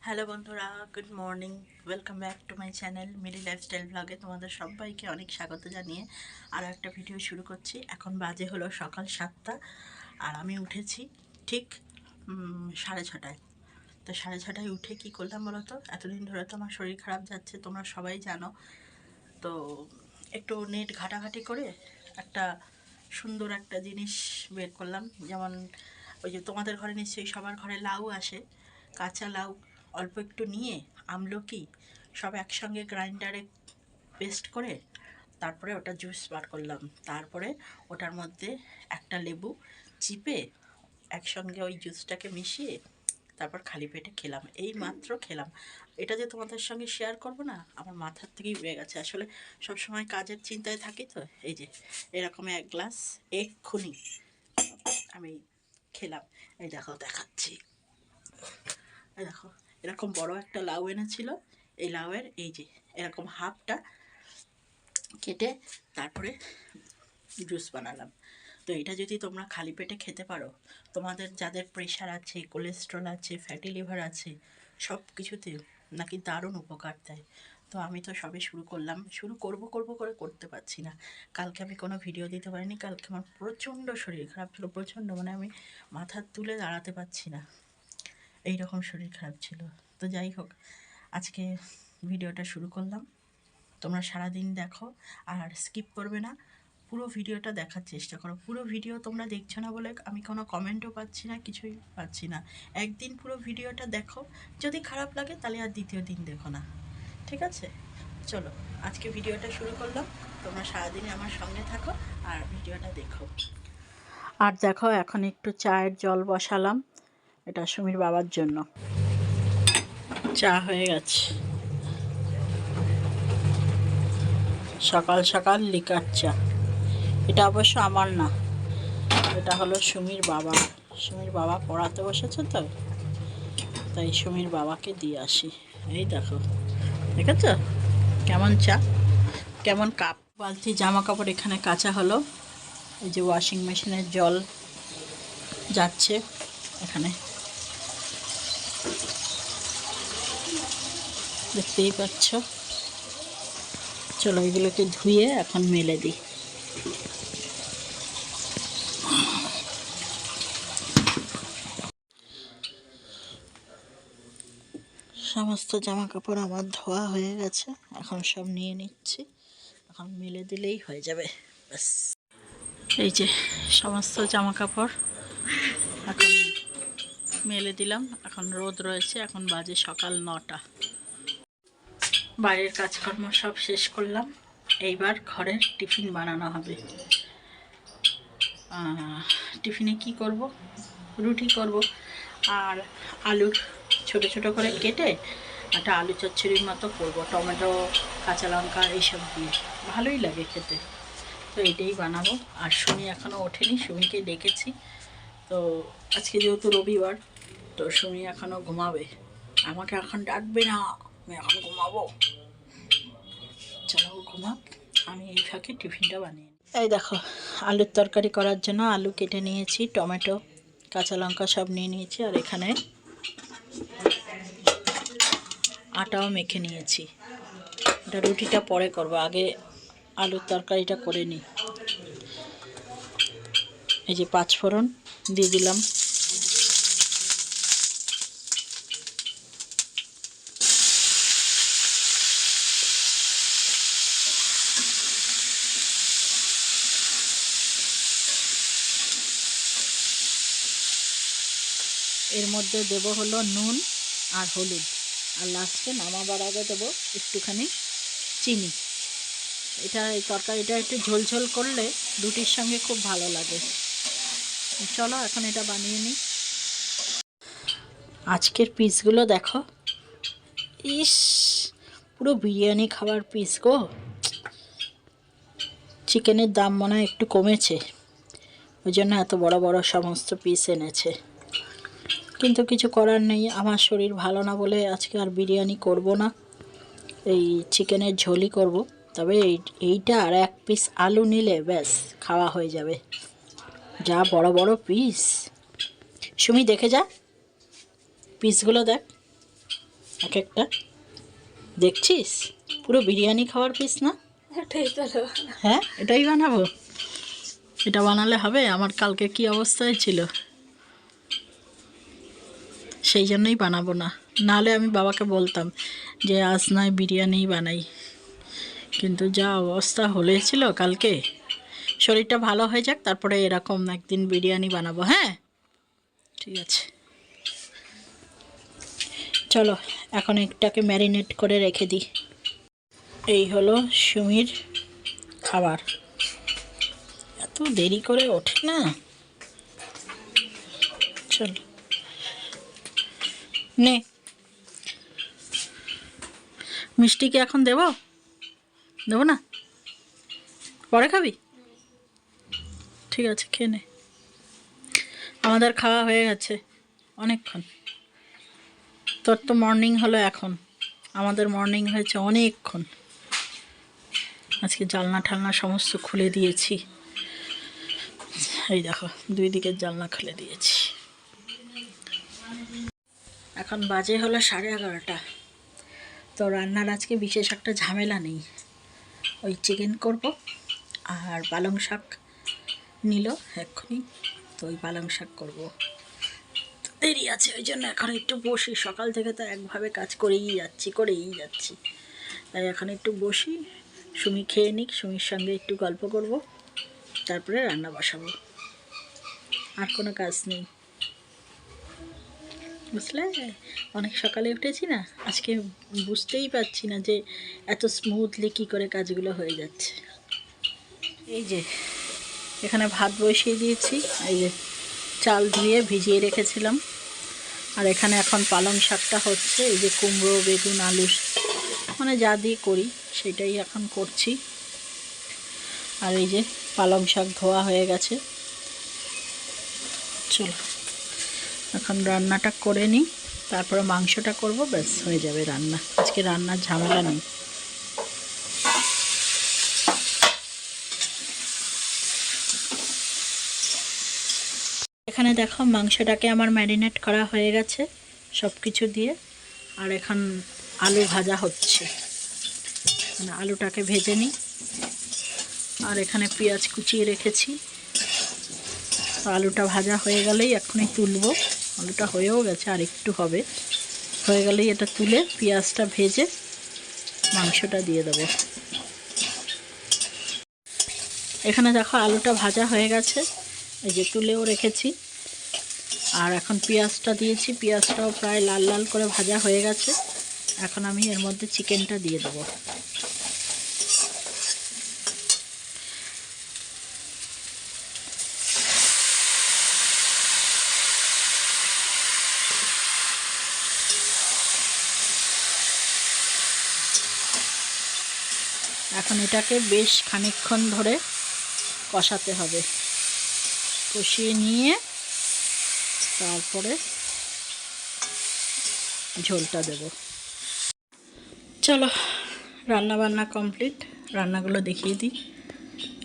Hello বন্ধুরা, good morning. Welcome back to my channel Mili lifestyle ব্লগে তোমাদের সবাইকে অনেক স্বাগত জানিয়ে আরও একটা ভিডিও শুরু করছি। এখন বাজে হলো সকাল 7টা আর আমি উঠেছি ঠিক 6:30টায়। তো 6:30টায় উঠে কি করলাম বলো তো? এতদিন ধরে তো আমার শরীর খারাপ যাচ্ছে, তোমরা সবাই জানো। তো একটু নেট ঘাটাঘাটি করে একটা সুন্দর একটা জিনিস বের করলাম। যেমন ওই যে তোমাদের ঘরে নিশ্চয়ই সবার ঘরে লাউ আসে, কাঁচা লাউ অল্প একটু নিয়ে আমলকি সব একসঙ্গে গ্রাইন্ডারে পেস্ট করে তারপরে ওটা জুস বার করলাম। তারপরে ওটার মধ্যে একটা লেবু চিপে একসঙ্গে ওই জুসটাকে মিশিয়ে তারপর খালি পেটে খেলাম। এই মাত্র খেলাম। এটা যে তোমাদের সঙ্গে শেয়ার করব না, আমার মাথার থেকেই উড়ে গেছে। আসলে সবসময় কাজের চিন্তায় থাকি, তো এই যে এরকম এক গ্লাস এক্ষুনি আমি খেলাম। এই দেখো, দেখাচ্ছি। এই দেখো, এরকম বড় একটা লাউ এনেছিল। এই লাউয়ের এই যে এরকম হাফটা কেটে তারপরে জুস বানালাম। তো এটা যদি তোমরা খালি পেটে খেতে পারো, তোমাদের যাদের প্রেশার আছে, কোলেস্ট্রল আছে, ফ্যাটি লিভার আছে, সব কিছুতে নাকি দারুণ উপকার দেয়। তো আমি তো সবে শুরু করলাম, শুরু করব করে করতে পারছি না। কালকে আমি কোনো ভিডিও দিতে পারিনি। কালকে আমার প্রচণ্ড শরীর খারাপ ছিল, প্রচণ্ড, মানে আমি মাথা তুলে দাঁড়াতে পারছি না, এই রকম শরীর খারাপ ছিল। তো যাই হোক, আজকে ভিডিওটা শুরু করলাম। তোমরা সারাদিন দেখো আর স্কিপ করবে না, পুরো ভিডিওটা দেখার চেষ্টা করো। পুরো ভিডিও তোমরা দেখছো না বলে আমি কোনো কমেন্টও পাচ্ছি না, কিছুই পাচ্ছি না। একদিন পুরো ভিডিওটা দেখো, যদি খারাপ লাগে তাহলে আর দ্বিতীয় দিন দেখো না, ঠিক আছে? চলো, আজকে ভিডিওটা শুরু করলাম। তোমরা সারাদিনে আমার সঙ্গে থাকো আর ভিডিওটা দেখো। আর দেখো, এখন একটু চায়ের জল বসালাম, এটা সুমির বাবার জন্য। চা হয়ে গেছে, সকাল সকাল লিকার চা। এটা অবশ্য আমার না, এটা হলো সুমির বাবা। সুমির বাবা পড়াতে বসেছে, তো তাই সুমির বাবাকে দিয়ে আসি। এই দেখো, দেখেছ কেমন চা, কেমন কাপ। বালতি জামা কাপড় এখানে কাচা হলো। এই যে ওয়াশিং মেশিনের জল যাচ্ছে এখানে, দেখতেই পাচ্ছ। চলো, এগুলোকে ধুয়ে এখন মেলে দিই। সমস্ত জামা কাপড় আমার ধোয়া হয়ে গেছে, এখন সব নিয়ে নিচ্ছি, এখন মেলে দিলেই হয়ে যাবে, ব্যাস। এই যে সমস্ত জামা কাপড় এখন মেলে দিলাম। এখন রোদ রয়েছে, এখন বাজে সকাল 9টা। বাইরের কাজকর্ম সব শেষ করলাম, এইবার ঘরের টিফিন বানানো হবে। টিফিনে কি করব? রুটি করব, আর আলু ছোট ছোট করে কেটে একটা আলু চচ্চড়ির মতো করবো, টমেটো কাঁচা লঙ্কা এইসব দিয়ে, ভালোই লাগে খেতে। তো এটাই বানাবো। আর সুমি এখনও ওঠেনি, সুমিকে ডেকেছি। তো আজকে যেহেতু রবিবার, তো সুমি এখনও ঘুমাবে, আমাকে এখন ডাকবে না, আমি এখন ঘুমাবো। চলো ঘুমাক, আমি এই ফাঁকে টিফিনটা বানিয়ে নিই। এই দেখো, আলুর তরকারি করার জন্য আলু কেটে নিয়েছি, টমেটো কাঁচা লঙ্কা সব নিয়ে নিয়েছি, আর এখানে আটাও মেখে নিয়েছি। এটা রুটিটা পরে করবো, আগে আলুর তরকারিটা করে নিই। এই যে 5 ফোড়ন দিয়ে দিলাম, এর মধ্যে দেব হলো নুন আর হলুদ, আর লাস্টে নামাবার আগে দেবো একটুখানি চিনি। এটা এই তরকারিটা একটু ঝোলঝোল করলে রুটির সঙ্গে খুব ভালো লাগে। চলো এখন এটা বানিয়ে নিই। আজকের পিসগুলো দেখো, ইস, পুরো বিরিয়ানি খাবার পিস গো। চিকেনের দাম মনে হয় একটু কমেছে, ওই জন্য এত বড় বড় সমস্ত পিস এনেছে। কিন্তু কিছু করার নেই, আমার শরীর ভালো না বলে আজকে আর বিরিয়ানি করব না, এই চিকেনের ঝোলই করব। তবে এইটা আর 1 পিস আলু নিলে ব্যাস খাওয়া হয়ে যাবে। যা বড় বড় পিস, সুমি দেখে যা, পিসগুলো দেখ। এক একটা দেখছিস, পুরো বিরিয়ানি খাওয়ার পিস না? হ্যাঁ, এটাই বানাবো। এটা বানালে হবে? আমার কালকে কি অবস্থায় ছিল, সেই জন্যই বানাবো না। নাহলে আমি বাবাকে বলতাম যে আজ নয় বিরিয়ানি বানাই, কিন্তু যা অবস্থা হয়েছিল কালকে, শরীরটা ভালো হয়ে যাক তারপরে এরকম একদিন বিরিয়ানি বানাবো। হ্যাঁ, ঠিক আছে, চলো এখন এটাকে ম্যারিনেট করে রেখে দিই। এই হলো সুমির খাবার। এত দেরি করে ওঠে না। চল নে, মিষ্টি কি এখন দেবো? দেবো না, পরে খাবি? ঠিক আছে, খেয়ে নে। আমাদের খাওয়া হয়ে গেছে অনেকক্ষণ। তোর তো মর্নিং হলো এখন, আমাদের মর্নিং হয়েছে অনেকক্ষণ। আজকে জানলা ঠালনা সমস্ত খুলে দিয়েছি। এই দেখো, দুই দিকের জানলা খুলে দিয়েছি। এখন বাজে হলো 11:30। তো রান্নার আজকে বিশেষ একটা ঝামেলা নেই। ওই চিকেন করব আর পালং শাক নিল এক্ষুনি, তো ওই পালং শাক করবো। দেরি আছে, ওই জন্য এখন একটু বসি। সকাল থেকে তো একভাবে কাজ করেই যাচ্ছি। তাই এখন একটু বসি, সুমি খেয়ে নিক, সুমির সঙ্গে একটু গল্প করব, তারপরে রান্না বসাবো। আর কোনো কাজ নেই, বুঝলে? অনেক সকালে উঠেছি না আজকে, বুঝতেই পারছি না যে এত স্মুথলি কী করে কাজগুলো হয়ে যাচ্ছে। এই যে এখানে ভাত বসিয়ে দিয়েছি, এই যে চাল ধুয়ে ভিজিয়ে রেখেছিলাম। আর এখানে এখন পালং শাকটা হচ্ছে। এই যে কুমড়ো, বেগুন, আলু, মানে যা দিয়ে করি সেটাই এখন করছি। আর এই যে পালং শাক ধোয়া হয়ে গেছে। চলো এখন রান্নাটা করে নিই, তারপরে মাংসটা করব, ব্যাস হয়ে যাবে রান্না। আজকে রান্নার ঝামেলা নেই। এখানে দেখো মাংসটাকে আমার ম্যারিনেট করা হয়ে গেছে সব কিছু দিয়ে। আর এখন আলু ভাজা হচ্ছে, মানে আলুটাকে ভেজে নিই। আর এখানে পেঁয়াজ কুচিয়ে রেখেছি। তো আলুটা ভাজা হয়ে গেলেই এক্ষুনি তুলবো। আলুটা হয়েও গেছে, আর একটু হবে, হয়ে গেলেই এটা তুলে পেঁয়াজটা ভেজে মাংসটা দিয়ে দেবো। এখানে দেখো আলুটা ভাজা হয়ে গেছে, এই যে তুলেও রেখেছি। আর এখন পেঁয়াজটা দিয়েছি, পেঁয়াজটাও প্রায় লাল লাল করে ভাজা হয়ে গেছে। এখন আমি এর মধ্যে চিকেনটা দিয়ে দেবো। এখন এটাকে বেশ খানিকক্ষণ ধরে কষাতে হবে, কষিয়ে নিয়ে তারপরে ঝোলটা দেব। চলো রান্না বান্না কমপ্লিট, রান্নাগুলো দেখিয়ে দিই।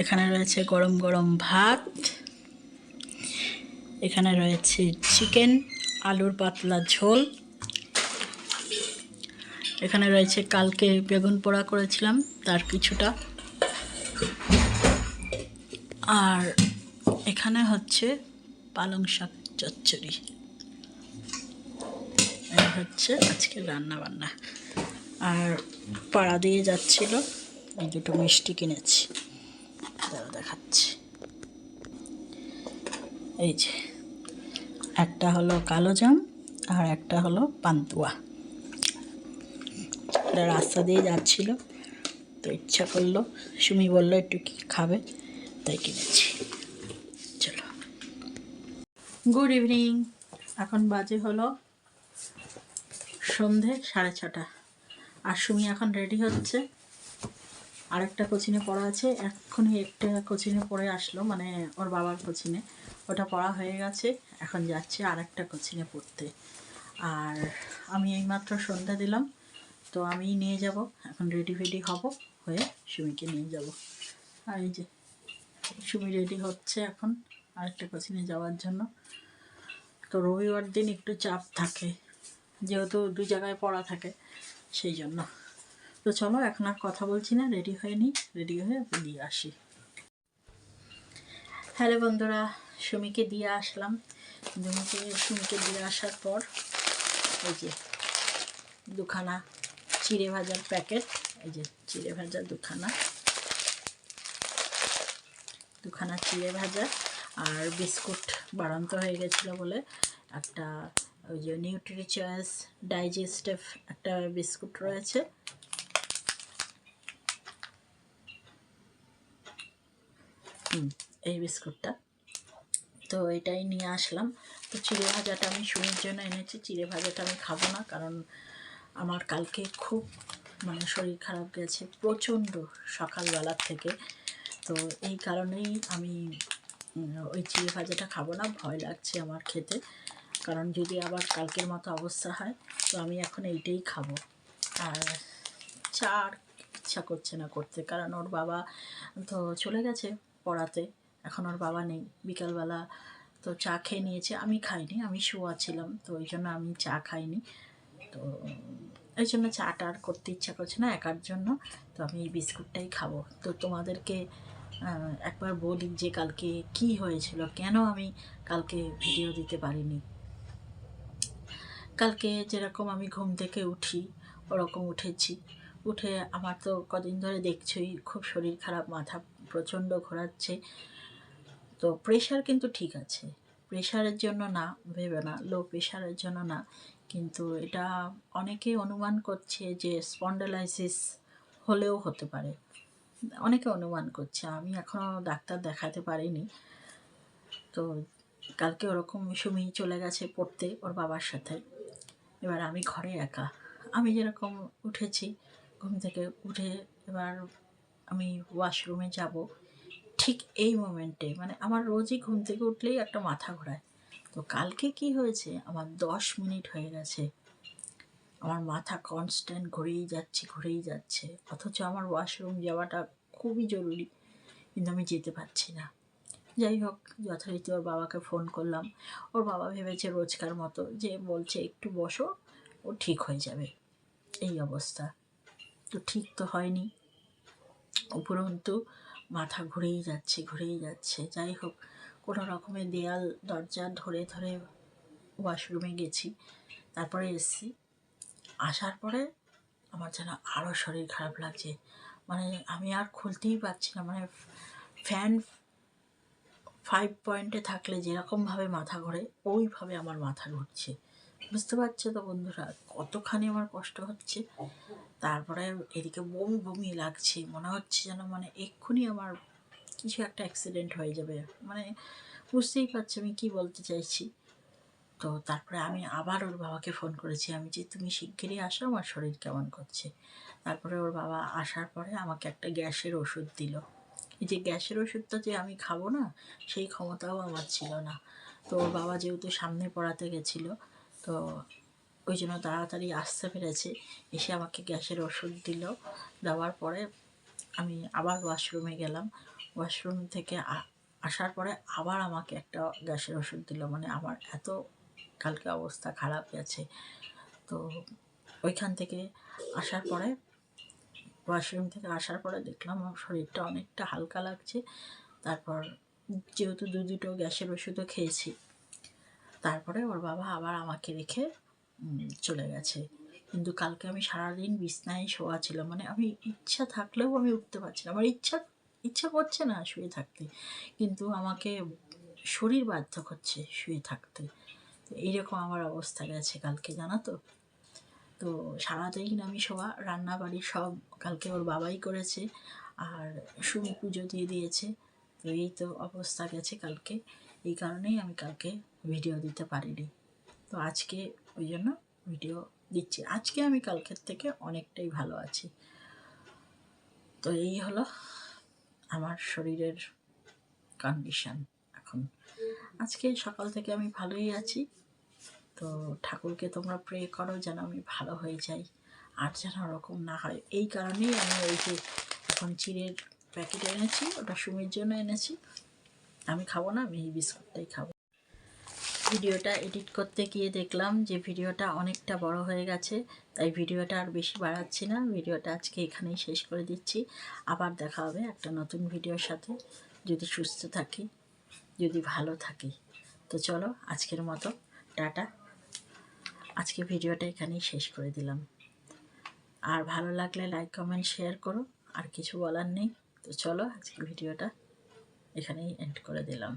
এখানে রয়েছে গরম গরম ভাত, এখানে রয়েছে চিকেন, আলুর পাতলা ঝোল, এখানে রয়েছে কালকে বেগুন পোড়া করেছিলাম তার কিছুটা, আর এখানে হচ্ছে পালং শাক চচ্চড়ি। এই হচ্ছে আজকে রান্না বান্না। আর পাড়া দিয়ে যাচ্ছিল, এই দুটো মিষ্টি কিনেছি, দেখাচ্ছি। এই যে একটা হলো কালো জাম আর একটা হলো পান্তুয়া। রাস্তা দিয়ে যাচ্ছিল তো ইচ্ছা করলো, সুমি বললো একটু কি খাবে, তাই কিনেছি। চলো, গুড ইভিনিং। এখন বাজে হলো সন্ধে 6:30। আর সুমি এখন রেডি হচ্ছে। আরেকটা কোচিনে পড়া আছে, এক্ষুনি একটা কোচিনে পড়ে আসলো, মানে ওর বাবার কোচিনে, ওটা পড়া হয়ে গেছে। এখন যাচ্ছে আরেকটা কোচিনে পড়তে। আর আমি এইমাত্র সন্ধ্যা দিলাম, তো আমি নিয়ে যাব, এখন রেডি ফেডি হব, হয়ে সুমিকে নিয়ে যাব। আর এই যে সুমি রেডি হচ্ছে এখন আরেকটা কোচিনে যাওয়ার জন্য। তো রবিবার দিন একটু চাপ থাকে, যেহেতু দু জায়গায় পড়া থাকে সেই জন্য। তো চলো এখন আর কথা বলছি না, রেডি হয়ে নিই, রেডি হয়ে দিয়ে আসি। হ্যালো বন্ধুরা, সুমিকে দিয়ে আসলাম। সুমিকে দিয়ে আসার পর এই যে দুখানা চিড়ে ভাজার প্যাকেট, এই যে চিড়ে ভাজা দুখানা চিড়ে ভাজা, আর বিস্কুট বাড়ন্ত হয়ে গেছিলো বলে একটা ওই যে নিউট্রি চয়েস ডাইজেস্টিভ একটা বিস্কুট রয়েছে, এই বিস্কুটটা। তো এটাই নিয়ে আসলাম। তো চিড়ে ভাজাটা আমি সুমির জন্য এনেছি। চিড়ে ভাজাটা আমি খাবো না, কারণ আমার কালকে খুব মানে শরীর খারাপ গেছে প্রচণ্ড সকালবেলার থেকে। তো এই কারণেই আমি ওই চিড়ে ভাজাটা খাবো না, ভয় লাগছে আমার খেতে। কারণ যদি আবার কালকের মতো অবস্থা হয় তো আমি এখন এইটাই খাবো। আর চা আর ইচ্ছা করছে না করতে, কারণ ওর বাবা তো চলে গেছে পড়াতে, এখন ওর বাবা নেই। বিকালবেলা তো চা খেয়ে নিয়েছে, আমি খাইনি, আমি শোয়া ছিলাম, তো ওই জন্য আমি চা খাইনি। তো এই জন্য চাটা আর করতে ইচ্ছা করছে না একার জন্য। তো আমি এই বিস্কুটটাই খাবো। তো তোমাদেরকে একবার বলি যে কালকে কি হয়েছিল, কেন আমি কালকে ভিডিও দিতে পারিনি। কালকে যেরকম আমি ঘুম থেকে উঠি ওরকম উঠেছি, উঠে আমার তো কদিন ধরে দেখছই খুব শরীর খারাপ, মাথা প্রচণ্ড ঘোরাচ্ছে। তো প্রেশার কিন্তু ঠিক আছে, প্রেশারের জন্য না ভেবে না, লো প্রেশারের জন্য না, কিন্তু এটা অনেকে অনুমান করছে যে স্পন্ডালাইসিস হলেও হতে পারে, অনেকে অনুমান করছে। আমি এখনও ডাক্তার দেখাতে পারিনি। তো কালকে ওরকম সুমি চলে গেছে পড়তে ওর বাবার সাথে, এবার আমি ঘরে একা। আমি যেরকম উঠেছি ঘুম থেকে উঠে এবার আমি ওয়াশরুমে যাব, ঠিক এই মোমেন্টে মানে আমার রোজই ঘুম থেকে উঠলেই একটা মাথা ঘোরায়। তো কালকে কি হয়েছে, আমার 10 মিনিট হয়ে গেছে আমার মাথা কনস্ট্যান্ট ঘুরেই যাচ্ছে, অথচ আমার ওয়াশরুম যাওয়াটা খুবই জরুরি, কিন্তু আমি যেতে পারছি না। যাই হোক, যথারীতি ওর বাবাকে ফোন করলাম। ওর বাবা ভেবেছে রোজকার মতো, যে বলছে একটু বসো, ও ঠিক হয়ে যাবে। এই অবস্থা তো ঠিক তো হয়নি, উপরন্তু মাথা ঘুরেই যাচ্ছে। যাই হোক, কোনো রকমের দেয়াল দরজা ধরে ওয়াশরুমে গেছি, তারপরে এসছি। আসার পরে আমার যেন আরও শরীর খারাপ লাগছে, মানে আমি আর খুলতেই পারছি না। মানে ফ্যান 5 পয়েন্টে থাকলে যেরকমভাবে মাথা ঘোরে ওইভাবে আমার মাথা ঘুরছে। বুঝতে পারছো তো বন্ধুরা কতখানি আমার কষ্ট হচ্ছে। তারপরে এদিকে বমি লাগছে, মনে হচ্ছে যেন মানে এক্ষুনি আমার কিছু একটা অ্যাক্সিডেন্ট হয়ে যাবে, মানে বুঝতেই পারছি আমি কি বলতে চাইছি। তো তারপরে আমি আবার ওর বাবাকে ফোন করেছি, আমি যে তুমি শিগগিরই আসো, আমার শরীর কেমন করছে। তারপরে ওর বাবা আসার পরে আমাকে একটা গ্যাসের ওষুধ দিল। এই যে গ্যাসের ওষুধটা যে আমি খাবো না সেই ক্ষমতাও আমার ছিল না। তো ওর বাবা যেহেতু সামনে পড়াতে গেছিলো, তো ওই জন্য তাড়াতাড়ি আসতে পেরেছে, এসে আমাকে গ্যাসের ওষুধ দিল। দেওয়ার পরে আমি আবার ওয়াশরুমে গেলাম, ওয়াশরুম থেকে আসার পরে আবার আমাকে একটা গ্যাসের ওষুধ দিল। মানে আমার এত কালকে অবস্থা খারাপ গেছে। তো ওইখান থেকে আসার পরে ওয়াশরুম থেকে আসার পরে দেখলাম আমার শরীরটা অনেকটা হালকা লাগছে। তারপর যেহেতু দুটো গ্যাসের ওষুধও খেয়েছি, তারপরে ওর বাবা আবার আমাকে রেখে চলে গেছে। কিন্তু কালকে আমি সারাদিন বিছনায় শোয়া ছিল, মানে আমি ইচ্ছা থাকলেও আমি উঠতে পারছি না, আমার ইচ্ছা করছে না শুয়ে থাকতে, কিন্তু আমাকে শরীর বাধ্য করছে শুয়ে থাকতে। এইরকম আমার অবস্থা গেছে কালকে, জানো তো। তো সারাদিন আমি শোয়া, রান্না বাড়ি সব কালকে ওর বাবাই করেছে, আর সুমি পুজো দিয়ে দিয়েছে। তো এই তো অবস্থা গেছে কালকে, এই কারণেই আমি কালকে ভিডিও দিতে পারিনি। তো আজকে ওই জন্য ভিডিও দিচ্ছি। আজকে আমি কালকের থেকে অনেকটাই ভালো আছি। তো এই হলো আমার শরীরের কন্ডিশন এখন। আজকে সকাল থেকে আমি ভালোই আছি। তো ঠাকুরকে তোমরা প্রে করো যেন আমি ভালো হয়ে যাই, আর যেন ওরকম না হয়। এই কারণেই আমি ওই যে এখন চিড়ের প্যাকেট এনেছি, ওটা সুমির জন্য এনেছি, আমি খাবো না, আমি এই বিস্কুটটাই খাবো। ভিডিওটা এডিট করতে গিয়ে দেখলাম যে ভিডিওটা অনেকটা বড় হয়ে গেছে, তাই ভিডিওটা আর বেশি বাড়াচ্ছি না। ভিডিওটা আজকে এখানেই শেষ করে দিচ্ছি। আবার দেখা হবে একটা নতুন ভিডিওর সাথে, যদি সুস্থ থাকি, যদি ভালো থাকি। তো চলো আজকের মতো টাটা। আজকে ভিডিওটা এখানেই শেষ করে দিলাম। আর ভালো লাগলে লাইক কমেন্ট শেয়ার করো। আর কিছু বলার নেই। তো চলো আজকে ভিডিওটা এখানেই এন্ড করে দিলাম।